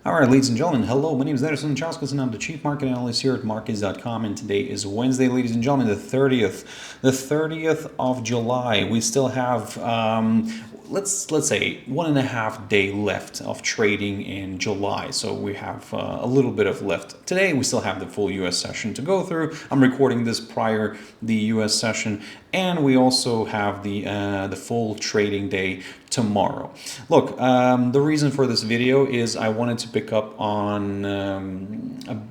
All right, ladies and gentlemen, hello. My name is Darius Anucauskas, and I'm the Chief Market Analyst here at Markets.com. And today is Wednesday, ladies and gentlemen, the 30th of July. We still have, let's say, 1.5 day left of trading in July. So we have a little bit of left. Today, we still have the full U.S. session to go through. I'm recording this prior the U.S. session, and we also have the full trading day tomorrow. Look, the reason for this video is I wanted to pick up on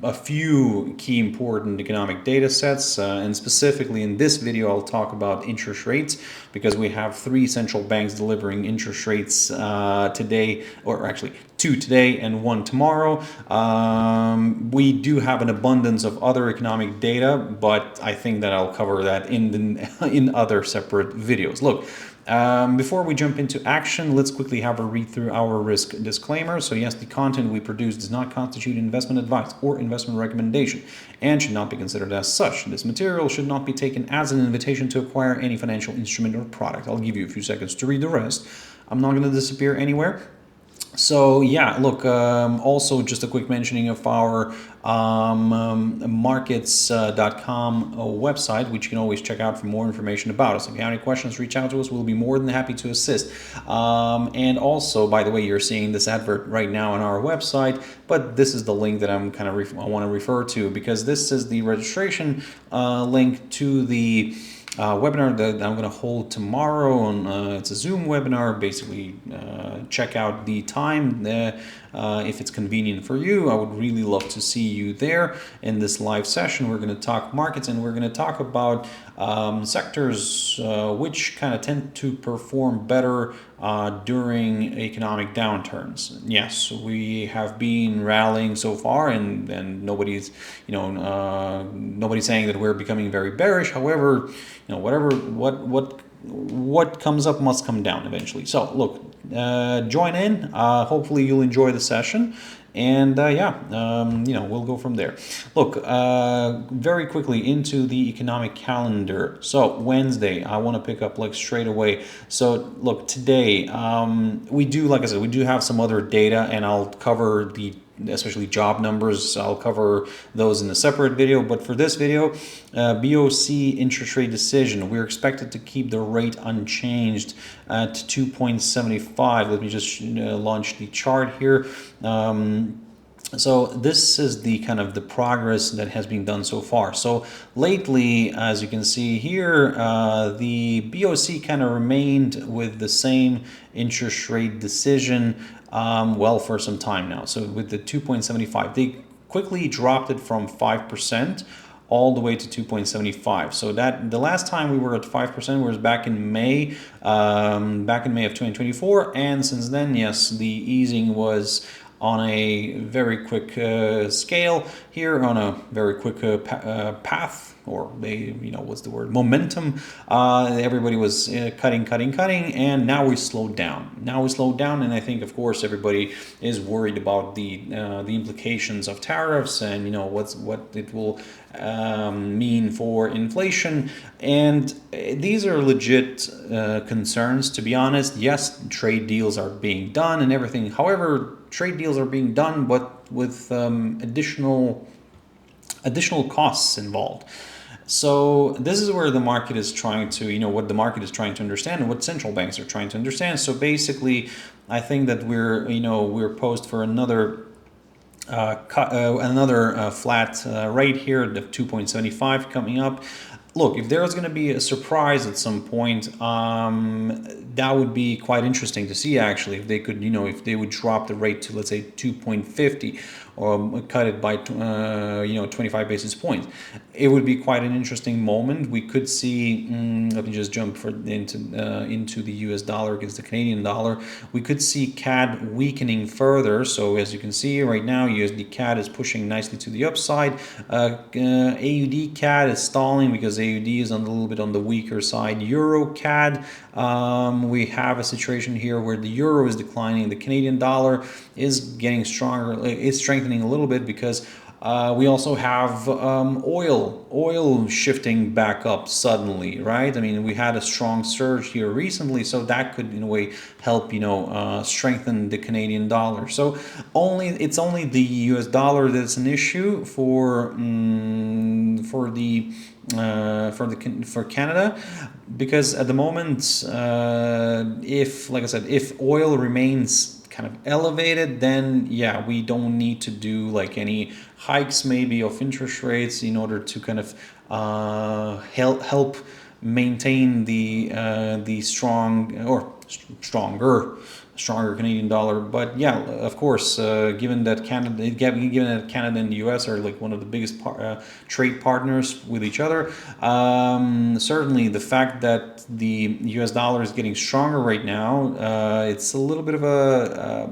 a few key important economic data sets, and specifically in this video I'll talk about interest rates, because we have 3 central banks delivering interest rates today, or actually 2 today and 1 tomorrow. We do have an abundance of other economic data, but I think that I'll cover that in other separate videos. Look, before we jump into action, let's quickly have a read through our risk disclaimer. So yes, the content we produce does not constitute investment advice or investment recommendation and should not be considered as such. This material should not be taken as an invitation to acquire any financial instrument or product. I'll give you a few seconds to read the rest. I'm not going to disappear anywhere. So yeah, look, also just a quick mentioning of our Markets.com website, which you can always check out for more information about us. If you have any questions, reach out to us. We'll be more than happy to assist. And also, by the way, you're seeing this advert right now on our website, but this is the link that I want to refer to, because this is the registration link to the webinar that I'm going to hold tomorrow. It's a Zoom webinar. Basically, check out the time if it's convenient for you. I would really love to see you there in this live session. We're going to talk markets, and we're going to talk about sectors which kind of tend to perform better during economic downturns. Yes, we have been rallying so far, and nobody's nobody's saying that we're becoming very bearish. However, what comes up must come down eventually. So look, join in. Hopefully you'll enjoy the session, and we'll go from there. Look, very quickly into the economic calendar. So Wednesday, I want to pick up like straight away. So look, today we do, like I said, we do have some other data, and I'll cover especially job numbers. I'll cover those in a separate video, but for this video, BoC interest rate decision, we're expected to keep the rate unchanged at 2.75. Let me just launch the chart here. So this is the kind of the progress that has been done so far. So lately, as you can see here, the BoC kind of remained with the same interest rate decision for some time now. So with the 2.75, they quickly dropped it from 5% all the way to 2.75. So that the last time we were at 5% was back in May of 2024, and since then, yes, the easing was on a very quick scale here, on a very quick path, or momentum. Everybody was cutting, and now we slowed down. And I think, of course, everybody is worried about the implications of tariffs, and what it will mean for inflation. And these are legit concerns, to be honest. Yes, trade deals are being done and everything. However, trade deals are being done, but with additional costs involved. So this is where the market is trying to, what the market is trying to understand, and what central banks are trying to understand. So basically, I think that we're posed for another flat rate here, the 2.75 coming up. Look, if there's going to be a surprise at some point, that would be quite interesting to see, actually, if they could, if they would drop the rate to, let's say, 2.50, or cut it by 25 basis points. It would be quite an interesting moment. We could see, let me just jump into the US dollar against the Canadian dollar. We could see CAD weakening further. So as you can see right now, USD CAD is pushing nicely to the upside. AUD CAD is stalling because AUD is a little bit on the weaker side. Euro CAD, we have a situation here where the euro is declining. The Canadian dollar is getting stronger. It's strengthening a little bit because We also have oil shifting back up suddenly, right? I mean, we had a strong surge here recently, so that could, in a way, help strengthen the Canadian dollar. So it's only the U.S. dollar that's an issue for for Canada, because at the moment, if, like I said, if oil remains kind of elevated, then yeah, we don't need to do like any hikes maybe of interest rates in order to kind of help maintain the strong or stronger Canadian dollar. But yeah, of course, given that Canada and the U.S. are like one of the biggest trade partners with each other, certainly the fact that the U.S. dollar is getting stronger right now, it's a little bit of a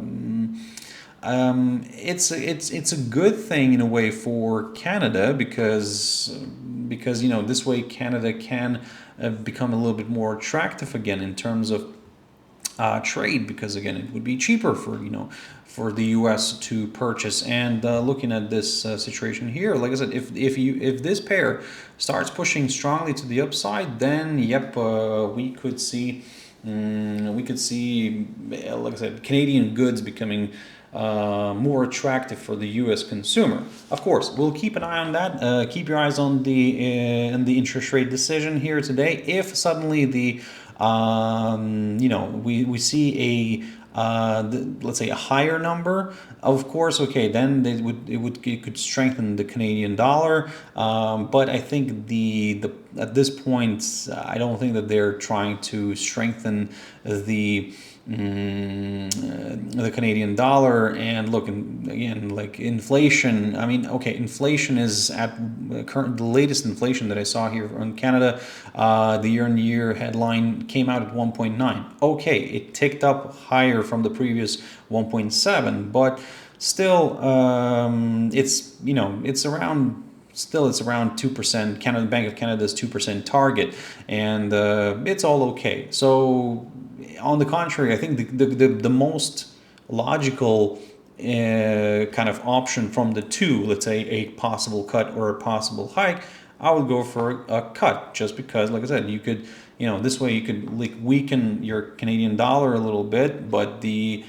it's a good thing in a way for Canada, because this way Canada can become a little bit more attractive again in terms of trade, because again it would be cheaper for the U.S. to purchase. And looking at this situation here, like I said, if this pair starts pushing strongly to the upside, then yep, we could see like I said, Canadian goods becoming more attractive for the U.S. consumer. Of course, we'll keep an eye on that. Keep your eyes on the interest rate decision here today. If suddenly we see let's say a higher number, of course, okay, then it could strengthen the Canadian dollar. But I think at this point, I don't think that they're trying to strengthen the Canadian dollar. And look, again, like inflation, I mean, okay, inflation is at the latest inflation that I saw here in Canada, the year-on-year headline came out at 1.9. Okay, it ticked up higher from the previous 1.7, but still, it's around 2%. Canada Bank of Canada's 2% target, and it's all okay. So on the contrary, I think the most logical kind of option from the two, let's say a possible cut or a possible hike, I would go for a cut, just because, like I said, you could, this way you could like weaken your Canadian dollar a little bit, but the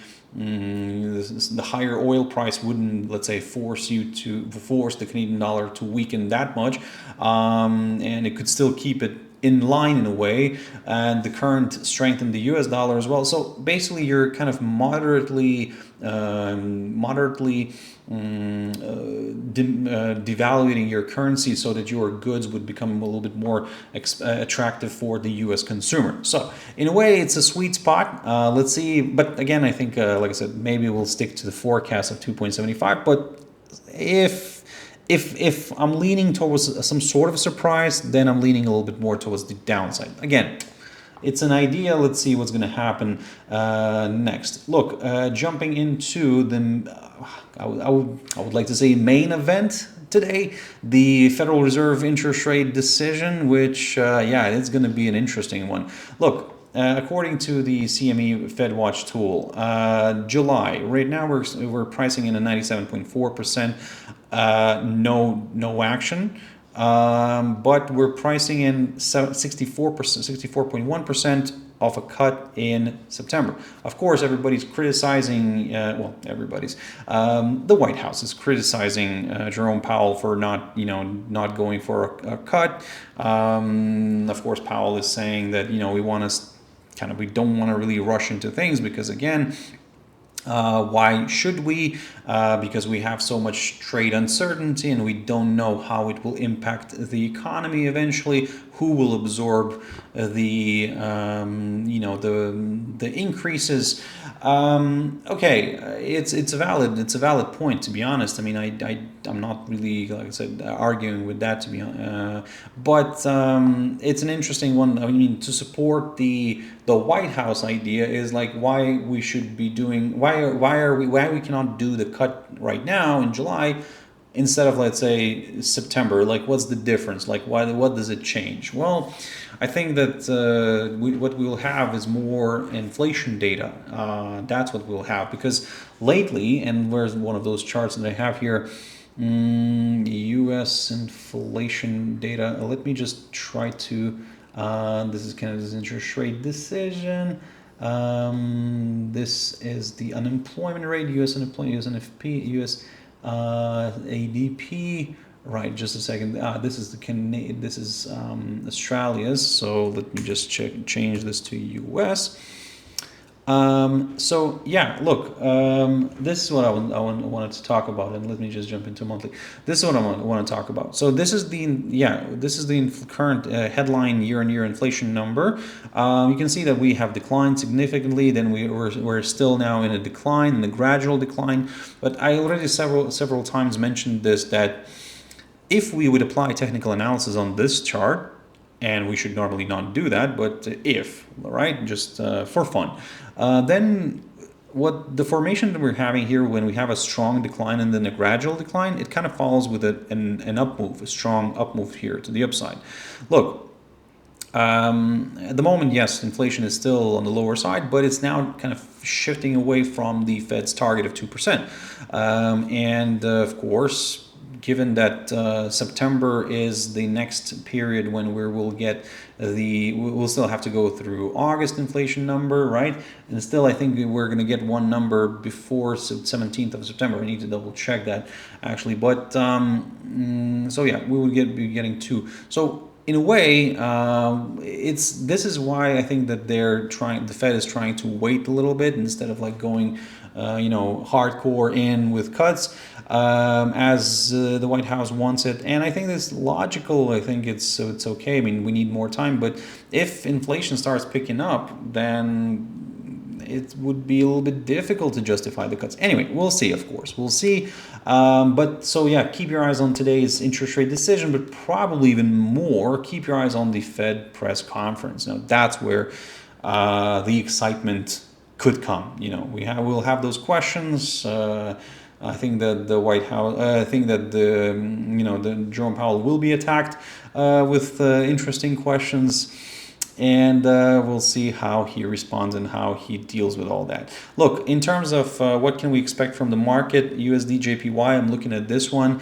higher oil price wouldn't, let's say, force the Canadian dollar to weaken that much, and it could still keep it in line in a way, and the current strength in the US dollar as well. So basically you're kind of moderately devaluing your currency so that your goods would become a little bit more attractive for the US consumer. So in a way it's a sweet spot. Let's see, but again, I think like I said, maybe we'll stick to the forecast of 2.75, but if I'm leaning towards some sort of a surprise, then I'm leaning a little bit more towards the downside. Again, it's an idea. Let's see what's going to happen next. Look, jumping into I would like to say main event today, the Federal Reserve interest rate decision, which it's going to be an interesting one. Look. According to the CME FedWatch tool, July, right now we're pricing in a 97.4%, no action, but we're pricing in 64.1% of a cut in September. Of course, everybody's criticizing, the White House is criticizing Jerome Powell for not going for a cut. Of course, Powell is saying that, we don't want to really rush into things, because again, why should we? Because we have so much trade uncertainty and we don't know how it will impact the economy eventually. Who will absorb the increases? It's a valid point, to be honest. I mean, I'm not really, like I said, arguing with that, to be honest. But it's an interesting one. I mean, to support the White House idea is like why we should be doing why we cannot do the cut right now in July instead of, let's say, September. Like, what's the difference? Like, what does it change? Well, I think that what we'll have is more inflation data. That's what we'll have, because lately, and where's one of those charts that I have here, U.S. inflation data. Let me just try to. This is Canada's interest rate decision. This is the unemployment rate, U.S. unemployment, U.S. NFP, U.S. ADP. Right, just a second. This is This is Australia's. So let me just change this to U.S. So yeah, look, this is what I wanted to talk about, and let me just jump into monthly. This is what I want to talk about. So this is the current headline year-on-year inflation number. You can see that we have declined significantly. Then we're still now in a decline, in a gradual decline. But I already several times mentioned this, that if we would apply technical analysis on this chart, and we should normally not do that, but if, right, just for fun, then what the formation that we're having here, when we have a strong decline and then a gradual decline, it kind of follows with an up move, a strong up move here to the upside. Look, at the moment, yes, inflation is still on the lower side, but it's now kind of shifting away from the Fed's target of 2%. And of course, given that September is the next period when we'll get we'll still have to go through August inflation number, right? And still, I think we're going to get one number before 17th of September. I need to double check that actually, but so yeah, we will be getting two. So in a way, this is why I think that the Fed is trying to wait a little bit instead of like going hardcore in with cuts, as the White House wants it. And I think that's logical. I think it's okay. I mean, we need more time, but if inflation starts picking up, then it would be a little bit difficult to justify the cuts. Anyway, we'll see, of course. We'll see. But so yeah, keep your eyes on today's interest rate decision, but probably even more, keep your eyes on the Fed press conference. Now, that's where the excitement could come. We'll have those questions. I think that the White House, I think that the Jerome Powell will be attacked with interesting questions. And we'll see how he responds and how he deals with all that. Look, in terms of what can we expect from the market, USD JPY, I'm looking at this one.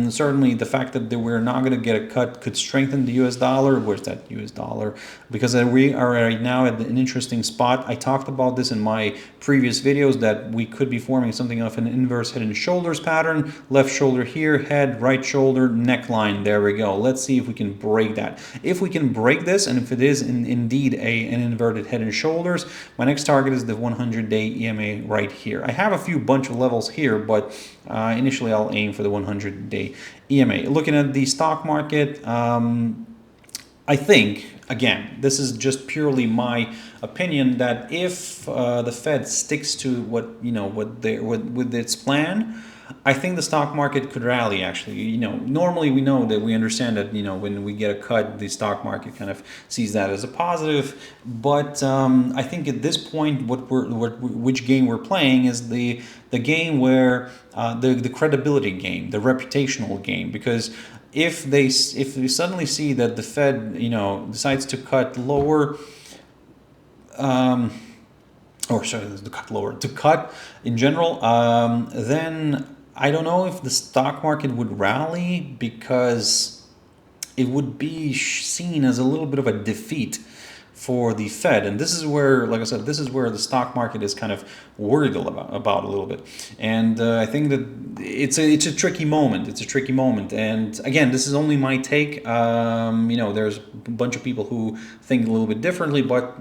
Certainly the fact that we're not going to get a cut could strengthen the US dollar. Where's that US dollar? Because we are right now at an interesting spot. I talked about this in my previous videos, that we could be forming something of an inverse head and shoulders pattern. Left shoulder here, head, right shoulder, neckline. There we go. Let's see if we can break that. If we can break this, and if it is indeed an inverted head and shoulders, my next target is the 100-day EMA right here. I have a bunch of levels here, but initially I'll aim for the 100-day EMA. Looking at the stock market, I think, again, this is just purely my opinion, that if the Fed sticks to with its plan, I think the stock market could rally. Actually, normally we understand that when we get a cut, the stock market kind of sees that as a positive. But I think at this point, which game we're playing is the game where the credibility game, the reputational game, because if we suddenly see that the Fed decides to cut lower, to cut in general, then I don't know if the stock market would rally, because it would be seen as a little bit of a defeat for the Fed. And this is where, like I said, this is where the stock market is kind of worried about a little bit. And I think that it's a tricky moment. It's a tricky moment. And again, this is only my take. There's a bunch of people who think a little bit differently, but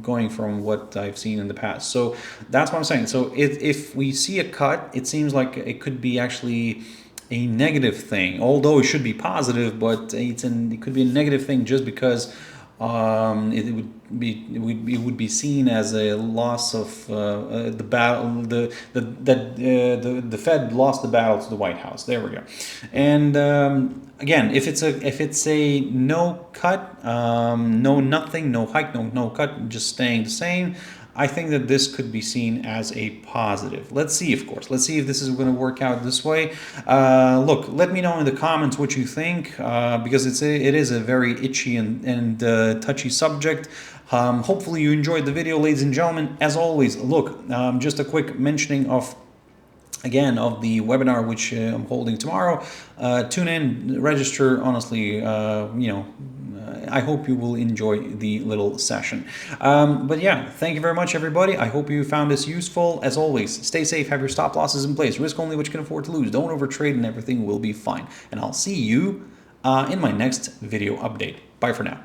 going from what I've seen in the past. So that's what I'm saying. So if we see a cut, it seems like it could be actually a negative thing, although it should be positive, but it could be a negative thing just because it would be seen as a loss of the battle. The Fed lost the battle to the White House. There we go. And again, if it's a no cut, no nothing, no hike, no cut, just staying the same, I think that this could be seen as a positive. Let's see, of course. Let's see if this is going to work out this way. Look, let me know in the comments what you think, because it is a very itchy and touchy subject. Hopefully you enjoyed the video, ladies and gentlemen. As always, look, just a quick mentioning of again, of the webinar which I'm holding tomorrow. Tune in, register. Honestly, I hope you will enjoy the little session. But yeah, thank you very much, everybody. I hope you found this useful. As always, stay safe, have your stop losses in place, risk only what you can afford to lose, don't overtrade, and everything will be fine. And I'll see you in my next video update. Bye for now.